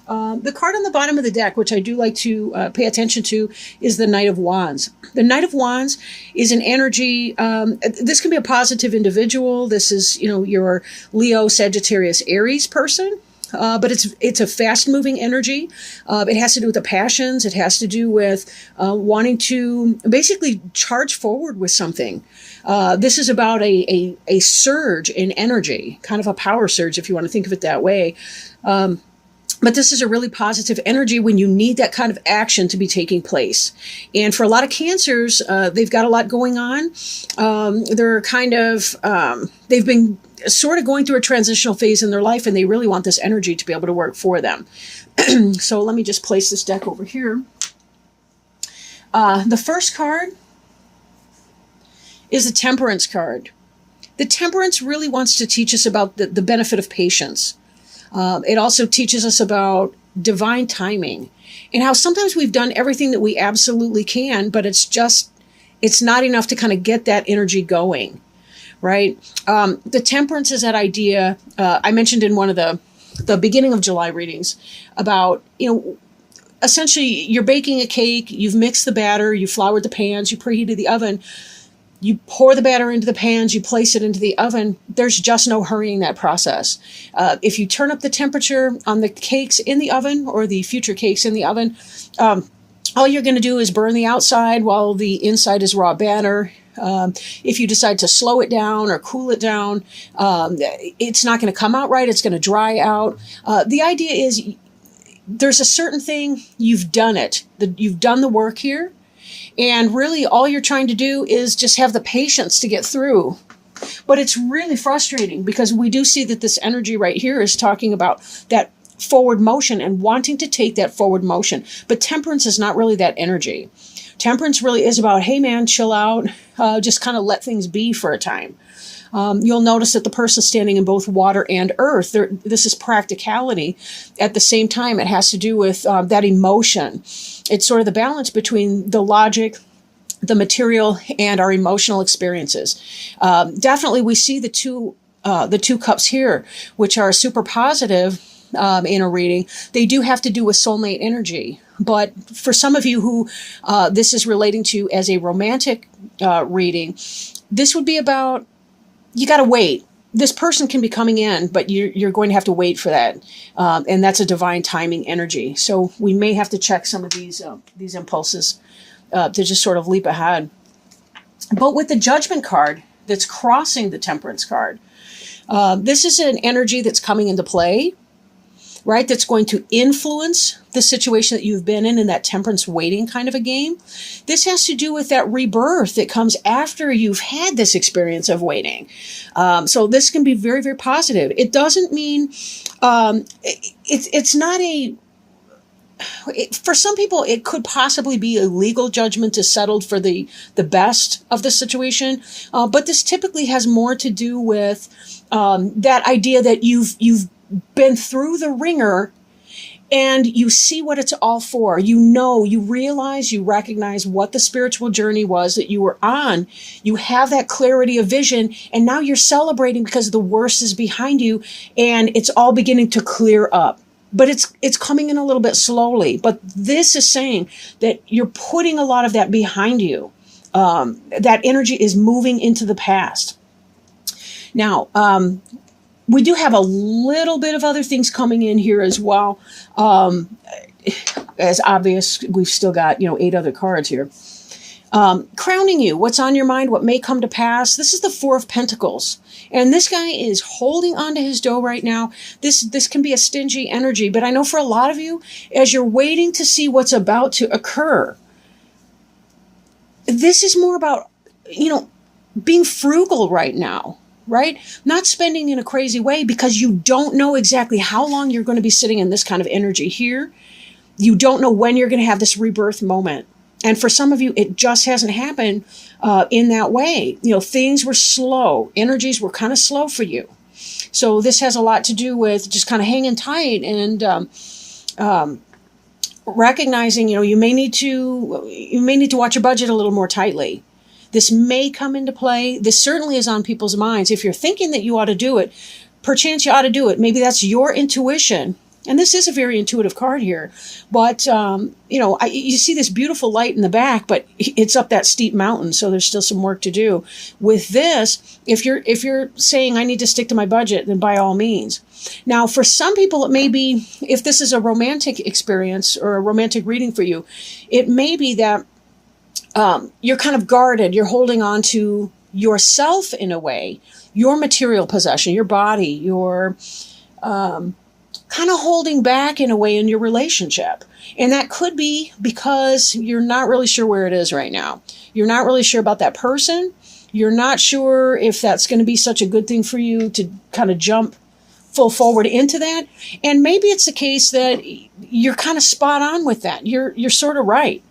The card on the bottom of the deck, which I do like to pay attention to, is the Knight of Wands. The Knight of Wands is an energy. This can be a positive individual. This is, your Leo, Sagittarius, Aries person. But it's a fast-moving energy. It has to do with the passions. It has to do with wanting to basically charge forward with something. This is about a surge in energy, kind of a power surge, if you want to think of it that way. But this is a really positive energy when you need that kind of action to be taking place. And for a lot of Cancers, they've got a lot going on. They're kind of, they've been sort of going through a transitional phase in their life, and they really want this energy to be able to work for them. So let me just place this deck over here. The first card is the Temperance card. The Temperance really wants to teach us about the benefit of patience. It also teaches us about divine timing and how sometimes we've done everything that we absolutely can, but it's not enough to kind of get that energy going, right? The Temperance is that idea I mentioned in one of the beginning of July readings about, essentially you're baking a cake, you've mixed the batter, you floured the pans, you preheated the oven. You pour the batter into the pans, you place it into the oven. There's just no hurrying that process. If you turn up the temperature on the cakes in the oven or the future cakes in the oven, all you're going to do is burn the outside while the inside is raw batter. If you decide to slow it down or cool it down, it's not going to come out right. It's going to dry out. The idea is there's a certain thing, you've done it. You've done the work here. And really all you're trying to do is just have the patience to get through. But it's really frustrating because we do see that this energy right here is talking about that forward motion and wanting to take that forward motion. But Temperance is not really that energy. Temperance really is about, hey man, chill out, just kind of let things be for a time. You'll notice that the person standing in both water and earth, this is practicality. At the same time, it has to do with that emotion. It's sort of the balance between the logic, the material, and our emotional experiences. Definitely, we see the two cups here, which are super positive in a reading. They do have to do with soulmate energy. But for some of you who this is relating to as a romantic reading, this would be about, you got to wait. This person can be coming in, but you're going to have to wait for that. And that's a divine timing energy. So we may have to check some of these impulses to just sort of leap ahead. But with the Judgment card that's crossing the Temperance card, this is an energy that's coming into play, right? That's going to influence the situation that you've been in that Temperance waiting kind of a game. This has to do with that rebirth that comes after you've had this experience of waiting. So this can be very, very positive. It doesn't mean, it's not for some people, it could possibly be a legal judgment is settled for the best of the situation. But this typically has more to do with that idea that you've been through the ringer and you see what it's all for. You realize, you recognize what the spiritual journey was that you were on. You have that clarity of vision, and now you're celebrating because the worst is behind you and it's all beginning to clear up. But it's coming in a little bit slowly. But this is saying that you're putting a lot of that behind you. That energy is moving into the past. Now, we do have a little bit of other things coming in here as well. As obvious, we've still got, 8 other cards here. Crowning you, what's on your mind, what may come to pass. This is the Four of Pentacles. And this guy is holding onto his dough right now. This can be a stingy energy, but I know for a lot of you, as you're waiting to see what's about to occur, this is more about, being frugal right now. Right? Not spending in a crazy way because you don't know exactly how long you're going to be sitting in this kind of energy here. You don't know when you're going to have this rebirth moment. And for some of you, it just hasn't happened in that way. Things were slow. Energies were kind of slow for you. So this has a lot to do with just kind of hanging tight and recognizing, you may need to watch your budget a little more tightly. This may come into play. This certainly is on people's minds. If you're thinking that you ought to do it, perchance you ought to do it. Maybe that's your intuition And this is a very intuitive card here, but you see this beautiful light in the back, but it's up that steep mountain, so there's still some work to do. With this, if you're saying I need to stick to my budget, then by all means. Now, for some people, it may be, if this is a romantic experience or a romantic reading for you, it may be that you're kind of guarded. You're holding on to yourself in a way, your material possession, your body, your kind of holding back in a way in your relationship. And that could be because you're not really sure where it is right now. You're not really sure about that person. You're not sure if that's going to be such a good thing for you to kind of jump full forward into that. And maybe it's the case that you're kind of spot on with that. You're sort of right.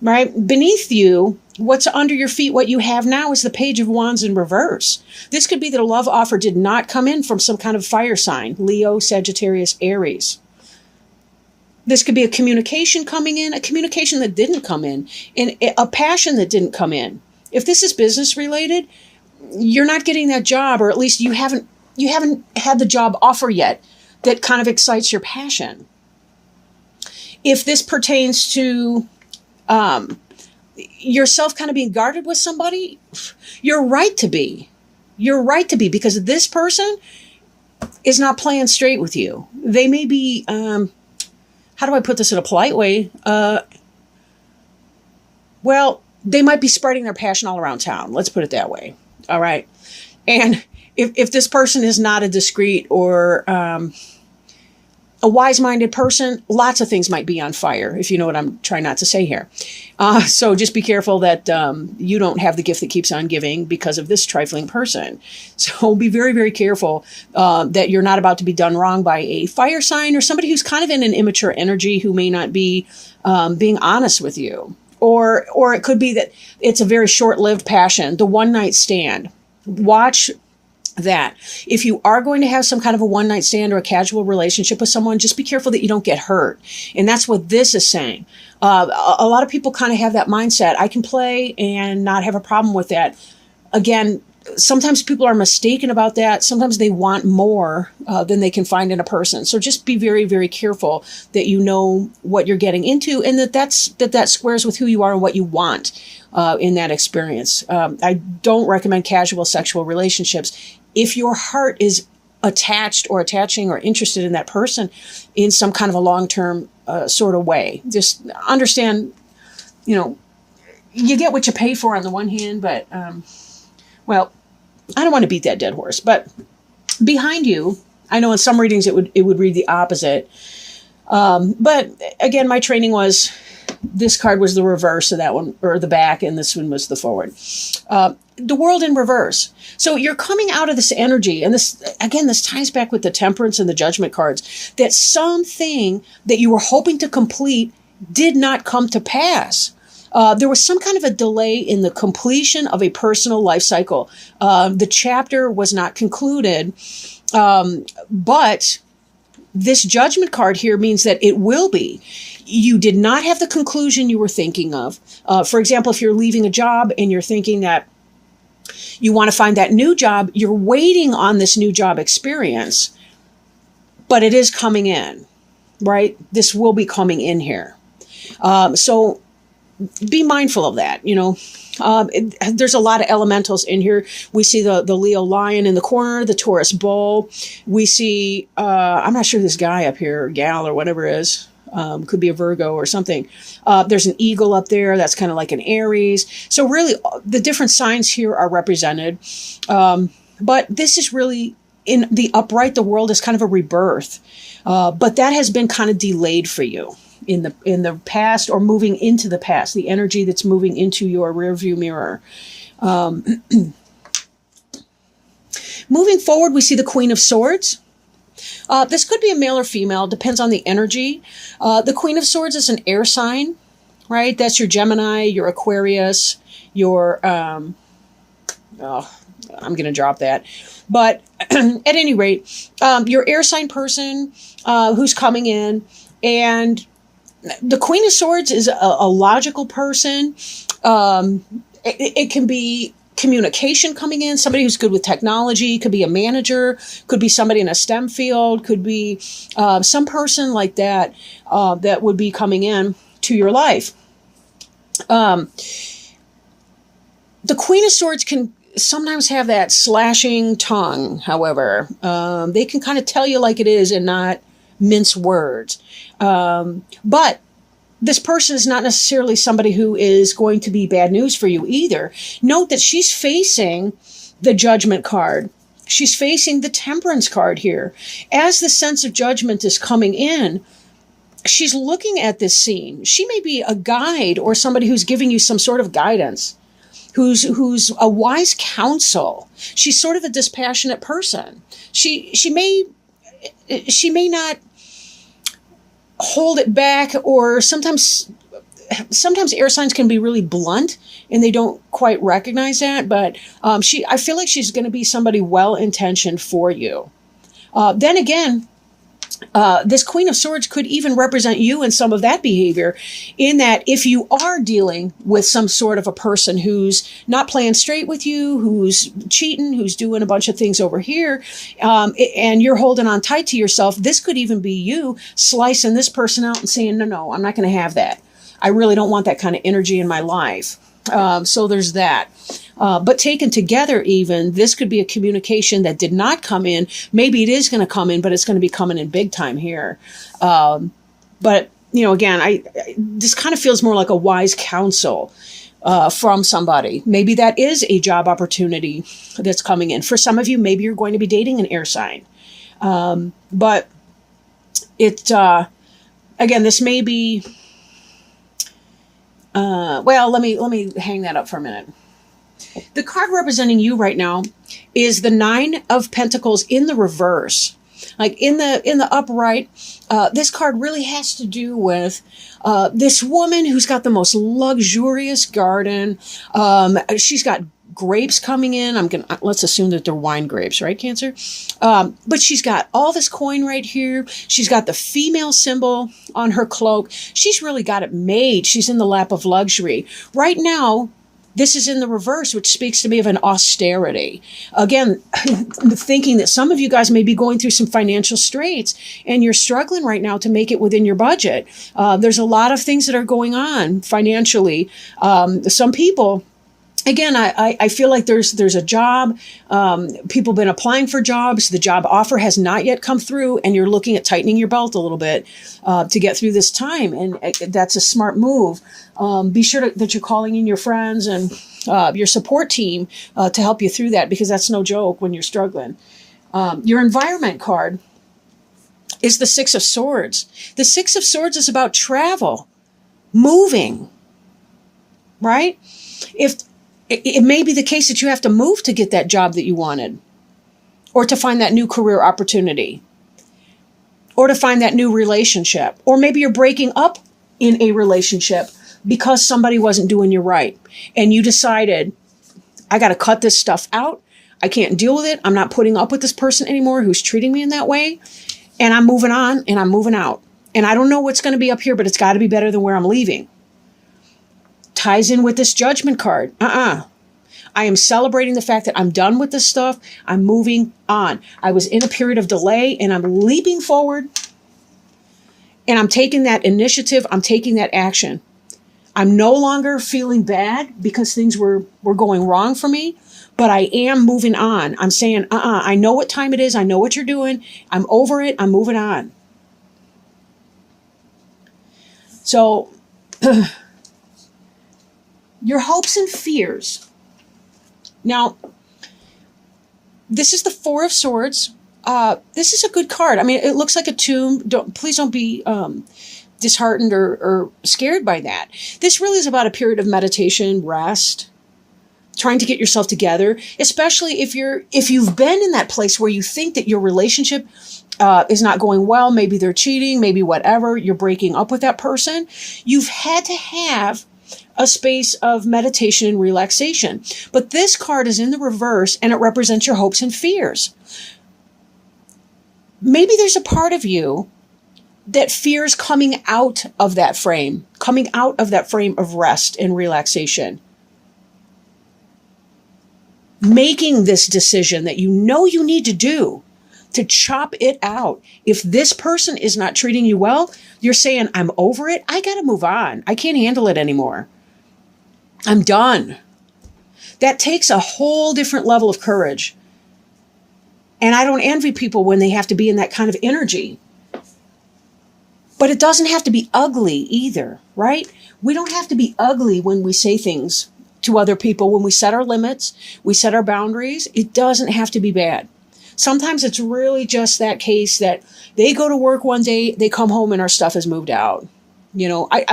Right? Beneath you, what's under your feet, what you have now is the Page of Wands in reverse. This could be that a love offer did not come in from some kind of fire sign, Leo, Sagittarius, Aries. This could be a communication coming in, a communication that didn't come in, and a passion that didn't come in. If this is business related, you're not getting that job, or at least you haven't had the job offer yet that kind of excites your passion. If this pertains to yourself kind of being guarded with somebody, you're right to be. You're right to be, because this person is not playing straight with you. They may be, how do I put this in a polite way? Well, they might be spreading their passion all around town. Let's put it that way. All right. And if this person is not a discreet or a wise-minded person, lots of things might be on fire, if you know what I'm trying not to say here. So just be careful that you don't have the gift that keeps on giving because of this trifling person. So be very, very careful that you're not about to be done wrong by a fire sign or somebody who's kind of in an immature energy who may not be being honest with you. Or it could be that it's a very short-lived passion, the one-night stand. Watch that. If you are going to have some kind of a one-night stand or a casual relationship with someone, just be careful that you don't get hurt. And that's what this is saying. A lot of people kind of have that mindset. I can play and not have a problem with that. Again, sometimes people are mistaken about that. Sometimes they want more than they can find in a person. So just be very, very careful that you know what you're getting into, and that squares with who you are and what you want in that experience. I don't recommend casual sexual relationships. If your heart is attached or attaching or interested in that person in some kind of a long-term sort of way, just understand, you get what you pay for on the one hand, but well, I don't want to beat that dead horse, but behind you, I know in some readings it would read the opposite. But again, my training was this card was the reverse of that one, or the back, and this one was the forward. The world in reverse. So you're coming out of this energy, and this ties back with the Temperance and the Judgment cards, that something that you were hoping to complete did not come to pass. There was some kind of a delay in the completion of a personal life cycle. The chapter was not concluded, but this Judgment card here means that it will be. You did not have the conclusion you were thinking of. For example, if you're leaving a job and you're thinking that you want to find that new job, you're waiting on this new job experience, but it is coming in, right? This will be coming in here. So be mindful of that. There's a lot of elementals in here. We see the Leo lion in the corner, the Taurus bull. We see, I'm not sure this guy up here, gal or whatever it is, could be a Virgo or something. There's an eagle up there. That's kind of like an Aries. So really the different signs here are represented. But this is really in the upright, the world is kind of a rebirth. But that has been kind of delayed for you in the past, or moving into the past, the energy that's moving into your rearview mirror. Moving forward, we see the Queen of Swords. This could be a male or female, depends on the energy. The Queen of Swords is an air sign, right? That's your Gemini, your Aquarius, your, I'm going to drop that. But at any rate, your air sign person who's coming in, and the Queen of Swords is a logical person. It can be communication coming in, somebody who's good with technology, could be a manager, could be somebody in a STEM field, could be some person like that that would be coming in to your life. The Queen of Swords can sometimes have that slashing tongue, however. They can kind of tell you like it is and not mince words. But this person is not necessarily somebody who is going to be bad news for you either. Note that she's facing the Judgment card. She's facing the Temperance card here. As the sense of judgment is coming in, she's looking at this scene. She may be a guide or somebody who's giving you some sort of guidance, who's a wise counsel. She's sort of a dispassionate person. She may not hold it back, or sometimes air signs can be really blunt and they don't quite recognize that, but I feel like she's going to be somebody well-intentioned for you. Then again, this Queen of Swords could even represent you in some of that behavior, in that if you are dealing with some sort of a person who's not playing straight with you, who's cheating, who's doing a bunch of things over here, and you're holding on tight to yourself, this could even be you slicing this person out and saying, no, I'm not going to have that. I really don't want that kind of energy in my life. So there's that. But taken together even, this could be a communication that did not come in. Maybe it is going to come in, but it's going to be coming in big time here. But, again, this kind of feels more like a wise counsel from somebody. Maybe that is a job opportunity that's coming in. For some of you, maybe you're going to be dating an air sign. But again, this may be... let me hang that up for a minute. The card representing you right now is the Nine of Pentacles in the reverse. Like in the upright, this card really has to do with this woman who's got the most luxurious garden. She's got grapes coming in. Let's assume that they're wine grapes, right, Cancer? But she's got all this coin right here. She's got the female symbol on her cloak. She's really got it made. She's in the lap of luxury. Right now, this is in the reverse, which speaks to me of an austerity. Again, thinking that some of you guys may be going through some financial straits and you're struggling right now to make it within your budget. There's a lot of things that are going on financially. Some people... Again, I feel like there's a job. People have been applying for jobs. The job offer has not yet come through, and you're looking at tightening your belt a little bit to get through this time. And that's a smart move. Be sure that you're calling in your friends and your support team to help you through that, because that's no joke when you're struggling. Your environment card is the Six of Swords. The Six of Swords is about travel, moving, right? It may be the case that you have to move to get that job that you wanted, or to find that new career opportunity, or to find that new relationship. Or maybe you're breaking up in a relationship because somebody wasn't doing you right. And you decided, I got to cut this stuff out. I can't deal with it. I'm not putting up with this person anymore who's treating me in that way. And I'm moving on and I'm moving out. And I don't know what's going to be up here, but it's got to be better than where I'm leaving. Ties in with this Judgment card. I am celebrating the fact that I'm done with this stuff. I'm moving on. I was in a period of delay and I'm leaping forward, and I'm taking that initiative. I'm taking that action. I'm no longer feeling bad because things were going wrong for me, but I am moving on. I'm saying, I know what time it is. I know what you're doing. I'm over it. I'm moving on. So your hopes and fears. Now, this is the Four of Swords. This is a good card. I mean, it looks like a tomb. Please don't be disheartened or scared by that. This really is about a period of meditation, rest, trying to get yourself together, especially if you've been in that place where you think that your relationship is not going well. Maybe they're cheating, maybe whatever. You're breaking up with that person. You've had to have a space of meditation and relaxation. But this card is in the reverse, and it represents your hopes and fears. Maybe there's a part of you that fears coming out of that frame of rest and relaxation. making this decision that you know you need to do to chop it out. If this person is not treating you well, you're saying, I'm over it. I got to move on. I can't handle it anymore. I'm done. That takes a whole different level of courage. And I don't envy people when they have to be in that kind of energy. But it doesn't have to be ugly either, right? We don't have to be ugly when we say things to other people. When we set our limits, we set our boundaries. It doesn't have to be bad. Sometimes it's really just that case that they go to work one day, they come home and our stuff is moved out. You know, I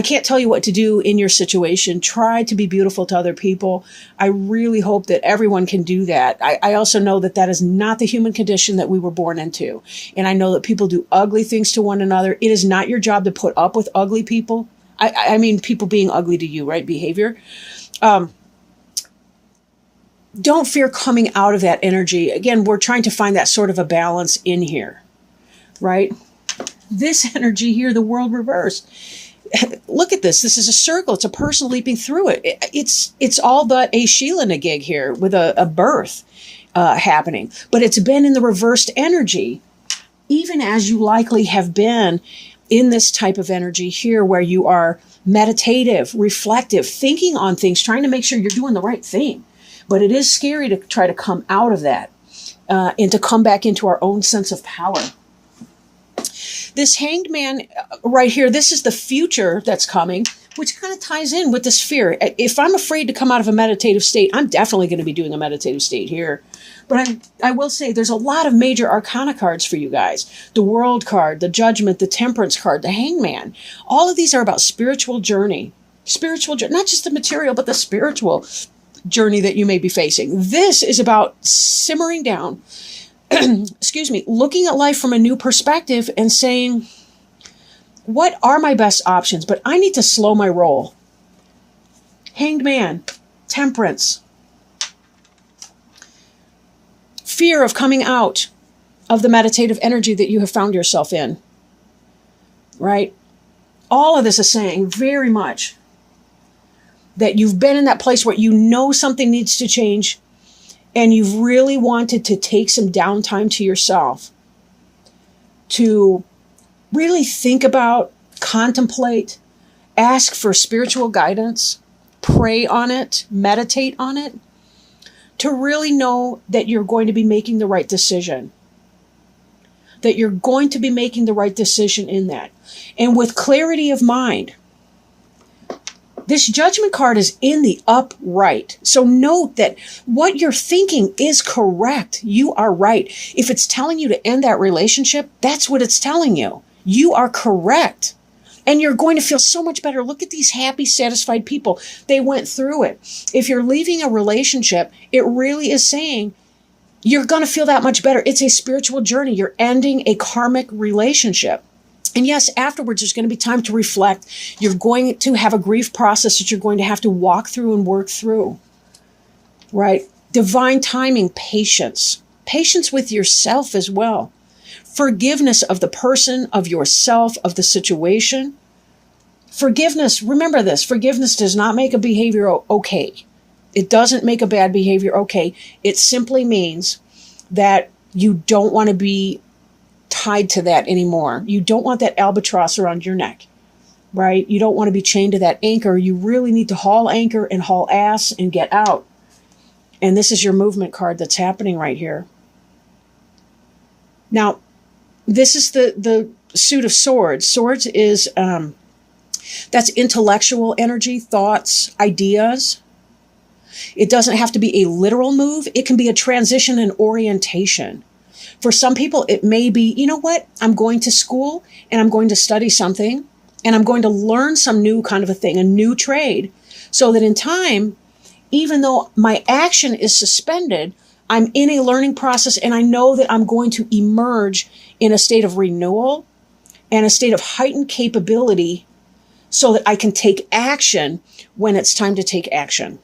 can't tell you what to do in your situation. Try to be beautiful to other people. I really hope that everyone can do that. I also know that that is not the human condition that we were born into. And I know that people do ugly things to one another. It is not your job to put up with ugly people. I mean, people being ugly to you, right? Behavior. Don't fear coming out of that energy. Again, we're trying to find that sort of a balance in here, right? This energy here, the world reversed. Look at this. This is a circle. It's a person leaping through it. It's all but a Sheila gig here with a birth happening. But it's been in the reversed energy, even as you likely have been in this type of energy here where you are meditative, reflective, thinking on things, trying to make sure you're doing the right thing. But it is scary to try to come out of that and to come back into our own sense of power. This Hanged Man right here, this is the future that's coming, which kind of ties in with this fear. If I'm afraid to come out of a meditative state, I'm definitely going to be doing a meditative state here. But I will say there's a lot of major arcana cards for you guys. The World card, the Judgment, the Temperance card, the Hangman. All of these are about spiritual journey. Spiritual journey, not just the material, but the spiritual journey that you may be facing. This is about simmering down, excuse me, looking at life from a new perspective and saying, what are my best options? But I need to slow my roll. Hanged Man, Temperance, fear of coming out of the meditative energy that you have found yourself in, right? All of this is saying very much that you've been in that place where you know something needs to change and you've really wanted to take some downtime to yourself to really think about, contemplate, ask for spiritual guidance, pray on it, meditate on it, to really know that you're going to be making the right decision, that you're going to be making the right decision in that. And with clarity of mind, this Judgment card is in the upright. So note that what you're thinking is correct. You are right. If it's telling you to end that relationship, that's what it's telling you. You are correct. And you're going to feel so much better. Look at these happy, satisfied people. They went through it. If you're leaving a relationship, it really is saying you're going to feel that much better. It's a spiritual journey. You're ending a karmic relationship. And yes, afterwards, there's going to be time to reflect. You're going to have a grief process that you're going to have to walk through and work through, right? Divine timing, patience. Patience with yourself as well. Forgiveness of the person, of yourself, of the situation. Forgiveness, remember this, forgiveness does not make a behavior okay. It doesn't make a bad behavior okay. It simply means that you don't want to be tied to that anymore. You don't want that albatross around your neck, right? You don't want to be chained to that anchor. You really need to haul anchor and haul ass and get out. And this is your movement card that's happening right here. Now, this is the Suit of Swords. Swords is, that's intellectual energy, thoughts, ideas. It doesn't have to be a literal move. It can be a transition and orientation. For some people, it may be, you know what? I'm going to school and I'm going to study something and I'm going to learn some new kind of a thing, a new trade, so that in time, even though my action is suspended, I'm in a learning process and I know that I'm going to emerge in a state of renewal and a state of heightened capability so that I can take action when it's time to take action.